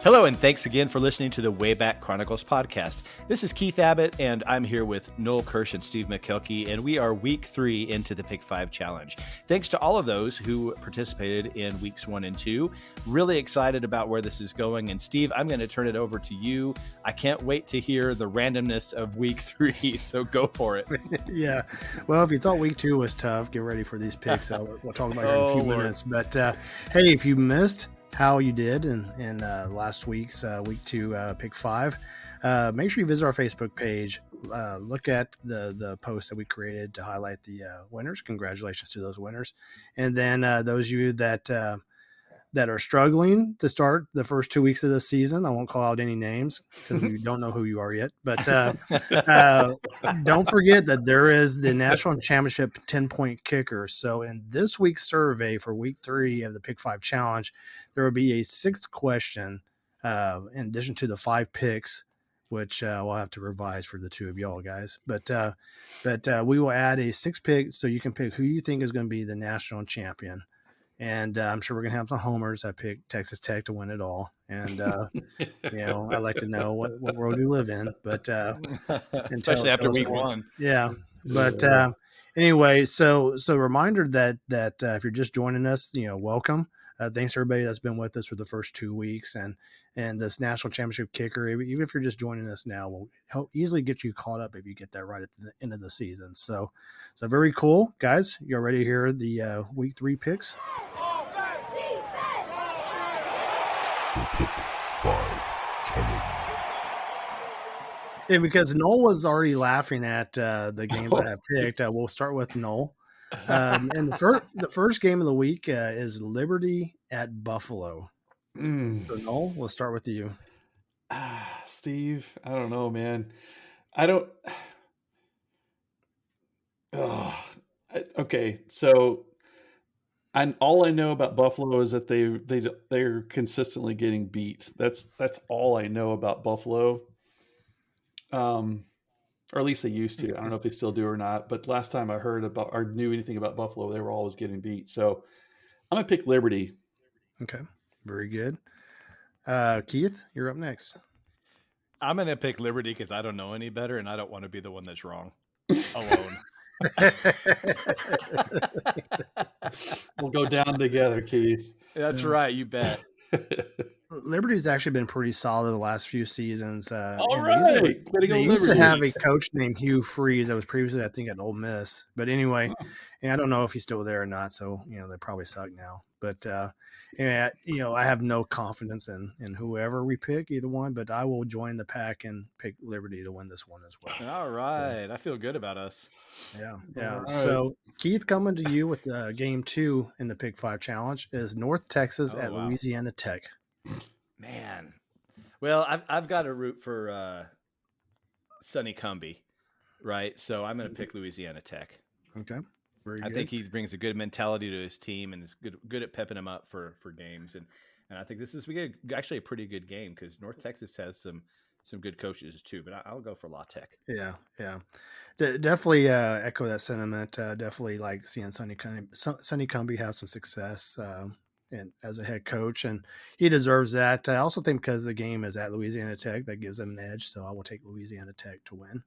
Hello, and thanks again for listening to the Wayback Chronicles podcast. This is Keith Abbott, and I'm here with Noel Kirsch and Steve McKelkey, and we are week 3 into the Pick 5 Challenge. Thanks to all of those who participated in weeks 1 and 2. Really excited about where this is going. And Steve, I'm going to turn it over to you. I can't wait to hear the randomness of week 3, so go for it. Yeah. Well, if you thought week 2 was tough, get ready for these picks. We'll talk about it in a few minutes. But hey, if you missed how you did in last week's week 2 pick 5, make sure you visit our Facebook page. Look at the post that we created to highlight the winners. Congratulations to those winners. And then those of you that are struggling to start the first 2 weeks of the season, I won't call out any names because we don't know who you are yet, but don't forget that there is the national championship 10-point kicker. So in this week's survey for week 3 of the Pick 5 Challenge, there will be a 6th question in addition to the 5 picks, which we'll have to revise for the 2 of y'all guys. But we will add a 6th pick so you can pick who you think is going to be the national champion. And I'm sure we're going to have some homers. I picked Texas Tech to win it all. And, I'd like to know what world you live in. But especially after week 1. Yeah. But anyway, so reminder that if you're just joining us, welcome. Thanks to everybody that's been with us for the first 2 weeks. And this national championship kicker, even if you're just joining us now, will help easily get you caught up if you get that right at the end of the season. So very cool. Guys, you're ready to hear the week 3 picks? Pick 5 Challenge. Yeah, because Noel was already laughing at the game that I picked. We'll start with Noel. And the first game of the week is Liberty at Buffalo. So Noel, we'll start with you. Steve, I don't know, man. Okay, so all I know about Buffalo is that they're consistently getting beat. That's all I know about Buffalo. Or at least they used to. I don't know if they still do or not. But last time I heard about or knew anything about Buffalo, they were always getting beat. So I'm gonna pick Liberty. Okay, very good. Keith, you're up next. I'm going to pick Liberty because I don't know any better, and I don't want to be the one that's wrong alone. We'll go down together, Keith. That's right. You bet. Liberty's actually been pretty solid the last few seasons. All right. They used to have a coach named Hugh Freeze that was previously, I think, at Ole Miss. But anyway, and I don't know if he's still there or not. So, they probably suck now. But, I have no confidence in whoever we pick, either one. But I will join the pack and pick Liberty to win this one as well. All right. So, I feel good about us. Yeah. Right. So, Keith, coming to you with game 2 in the Pick 5 Challenge is North Texas at Louisiana Tech. Man, well, I've got to root for Sonny Cumbie, right? So I'm going to pick Louisiana Tech. Okay, very good. I think he brings a good mentality to his team and is good at pepping them up for games. And I think this is actually a pretty good game because North Texas has some good coaches too. But I'll go for La Tech. Yeah. Definitely echo that sentiment. Definitely like seeing Sonny Cumbie have some success. And as a head coach, and he deserves that. I also think because the game is at Louisiana Tech, that gives them an edge. So I will take Louisiana Tech to win.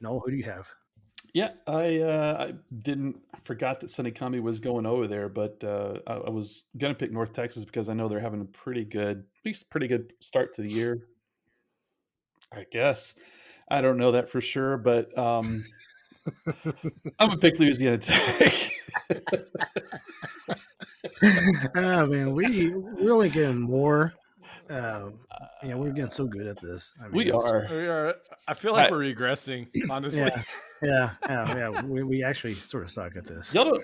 Noel, who do you have? Yeah, I forgot that Sonny Cumbie was going over there, but I was going to pick North Texas because I know they're having a pretty good start to the year. I guess. I don't know that for sure, but I'm going to pick Louisiana Tech. Oh man, we're only getting more. We're getting so good at this. I mean, we are. I feel like we're regressing, honestly. Yeah. We actually sort of suck at this. I don't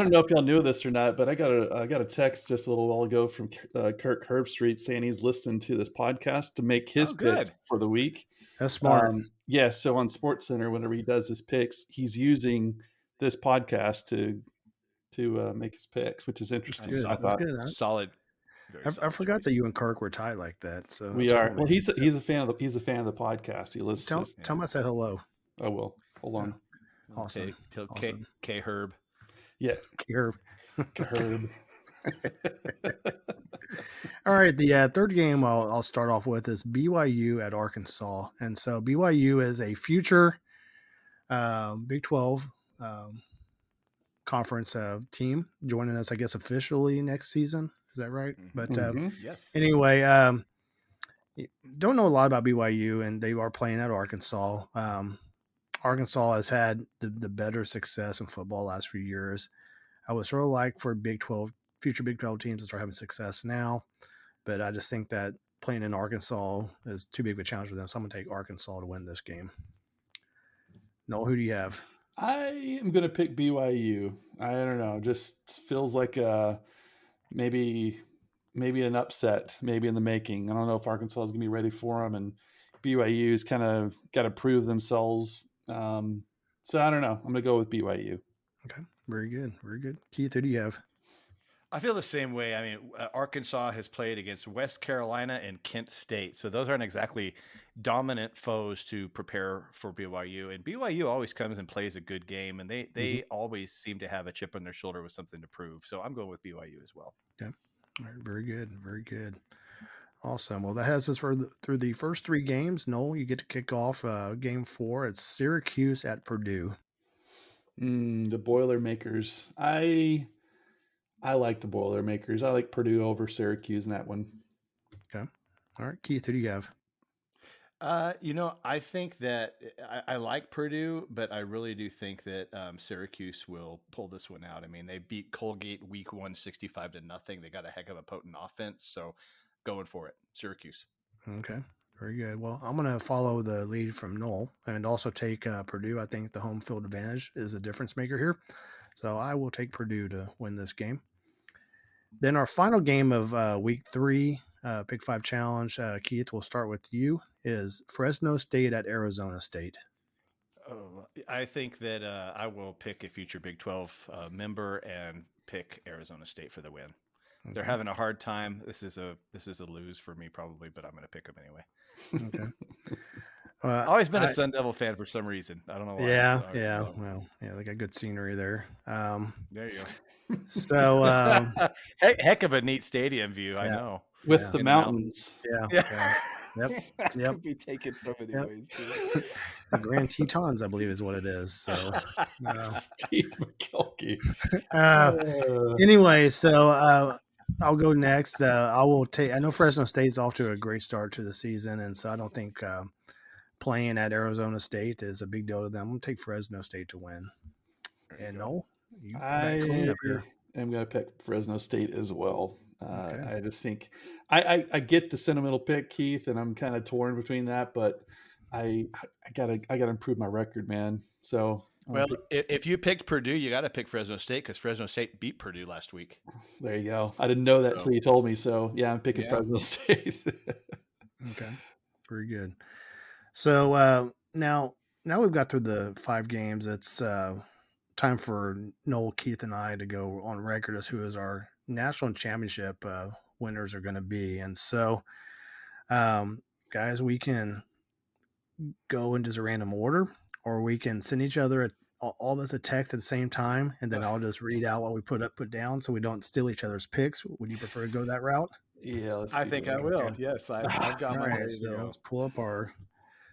know if y'all knew this or not, but I got a text just a little while ago from Kirk Herbstreit saying he's listening to this podcast to make his picks for the week. That's smart. So on SportsCenter, whenever he does his picks, he's using this podcast to make his picks, which is interesting. Good. So I thought solid. I forgot that you and Kirk were tied like that. So we are. Well, he's a fan of the podcast. He listens. Tell him I said hello. I will. Hold on. Awesome. K Herb. Yeah. K Herb. Herb. All right, the third game I'll start off with is BYU at Arkansas, and so BYU is a future Big 12 um, conference team joining us, I guess, officially next season. Is that right? But Mm-hmm. Yes. anyway, don't know a lot about BYU, and they are playing at Arkansas. Arkansas has had the better success in football last few years. I would sort of like for future Big 12 teams to start having success now, but I just think that playing in Arkansas is too big of a challenge for them. So I'm going to take Arkansas to win this game. Noel, who do you have? I am going to pick BYU. I don't know. Just feels like maybe an upset, maybe in the making. I don't know if Arkansas is going to be ready for them, and BYU's kind of got to prove themselves. So I don't know. I'm going to go with BYU. Okay, very good, very good. Keith, who do you have? I feel the same way. I mean, Arkansas has played against West Carolina and Kent State, so those aren't exactly dominant foes to prepare for BYU. And BYU always comes and plays a good game, and they always seem to have a chip on their shoulder with something to prove. So I'm going with BYU as well. Okay, all right, very good, very good. Awesome. Well, that has us through the first three games. Noel, you get to kick off game 4. It's Syracuse at Purdue. The Boilermakers. I like the Boilermakers. I like Purdue over Syracuse in that one. Okay. All right, Keith, who do you have? I think that I like Purdue, but I really do think that Syracuse will pull this one out. I mean, they beat Colgate week 1, 65-0. They got a heck of a potent offense, so going for it, Syracuse. Okay, very good. Well, I'm going to follow the lead from Noel and also take Purdue. I think the home field advantage is a difference maker here. So I will take Purdue to win this game. Then our final game of week 3, Big 5 Challenge, Keith, we'll start with you, is Fresno State at Arizona State. Oh, I think that I will pick a future Big 12 member and pick Arizona State for the win. Okay. They're having a hard time. This is a lose for me probably, but I'm going to pick them anyway. Okay. Always been a Sun Devil fan for some reason. I don't know why. Yeah. Well, yeah, they got good scenery there. There you go. So, heck of a neat stadium view. Yeah. I know with the mountains. Yeah. Yep. Could be taken so many ways too. The Grand Tetons, I believe, is what it is. So, Steve McKelkey. Anyway, so I'll go next. I know Fresno State's off to a great start to the season, and so I don't think playing at Arizona State is a big deal to them. I'm going to take Fresno State to win. And Noel, I am going to pick Fresno State as well. Okay. I just think I get the sentimental pick, Keith, and I'm kind of torn between that, but I gotta improve my record, man. So if you picked Purdue, you got to pick Fresno State because Fresno State beat Purdue last week. There you go. I didn't know that until you told me. So yeah, I'm picking Fresno State. Okay, very good. So now we've got through the 5 games. It's time for Noel, Keith, and I to go on record as who is our national championship winners are going to be. And so, guys, we can go into a random order, or we can send each other all this a text at the same time, and then I'll just read out what we put down so we don't steal each other's picks. Would you prefer to go that route? Yeah, I think I will. Okay. Yes, I've got my right, so let's pull up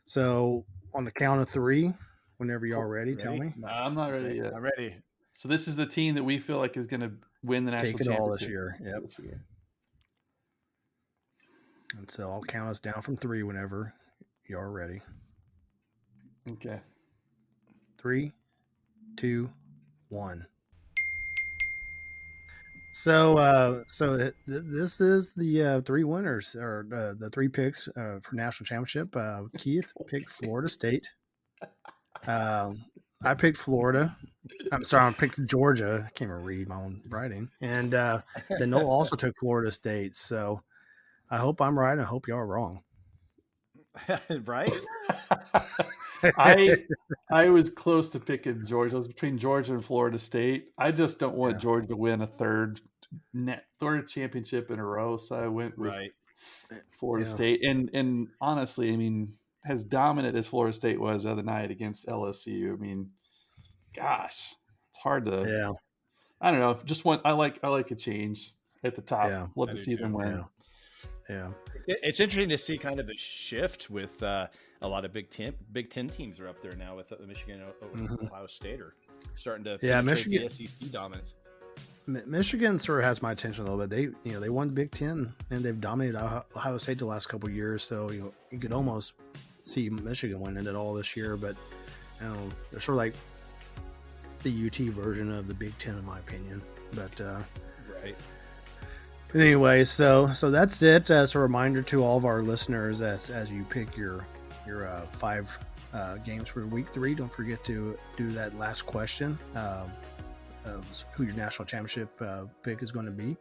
So on the count of 3, whenever y'all ready, tell me. No, I'm not ready yet. I'm ready. So this is the team that we feel like is going to win the national championship. Take it all this year. Yep. This year. And so I'll count us down from 3 whenever you are ready. Okay. 3, 2, 1. So this is the 3 winners, or the 3 picks for national championship. Keith picked Florida State. I picked Florida. I'm sorry, I picked Georgia. I can't even read my own writing. And then Noel also took Florida State. So I hope I'm right. I hope y'all are wrong. Right? I was close to picking Georgia. I was between Georgia and Florida State. I just don't want Georgia to win a third championship in a row. So I went with Florida State. And honestly, I mean, as dominant as Florida State was the other night against LSU, I mean, gosh, it's hard to. Yeah. I don't know. Just I like a change. at the top. Yeah, Love I to do see them too. win. Yeah. It's interesting to see kind of a shift with a lot of Big Ten teams are up there now with Michigan and Ohio State are starting to penetrate Michigan. the SEC dominance. Michigan sort of has my attention a little bit. They won Big Ten and they've dominated Ohio State the last couple of years. So you could almost see Michigan winning it all this year, but they're sort of like the UT version of the Big Ten, in my opinion. But right. Anyway, so that's it. As a reminder to all of our listeners, as you pick your 5 games for week 3, don't forget to do that last question. Who your national championship pick is going to be.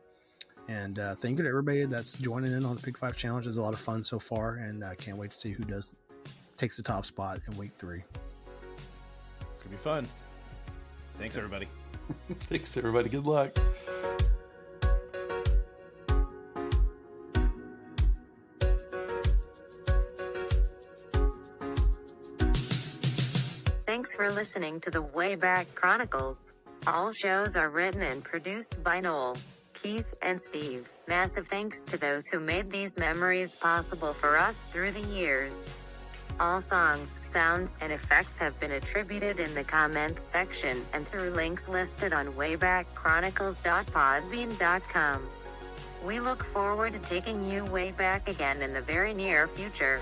And thank you to everybody that's joining in on the Pick 5 Challenge. It's a lot of fun so far, and I can't wait to see who takes the top spot in week 3. It's going to be fun. Thanks, everybody. Thanks, everybody. Good luck. Thanks for listening to the Wayback Chronicles. All shows are written and produced by Noel, Keith, and Steve. Massive thanks to those who made these memories possible for us through the years. All songs, sounds, and effects have been attributed in the comments section and through links listed on waybackchronicles.podbean.com. We look forward to taking you way back again in the very near future.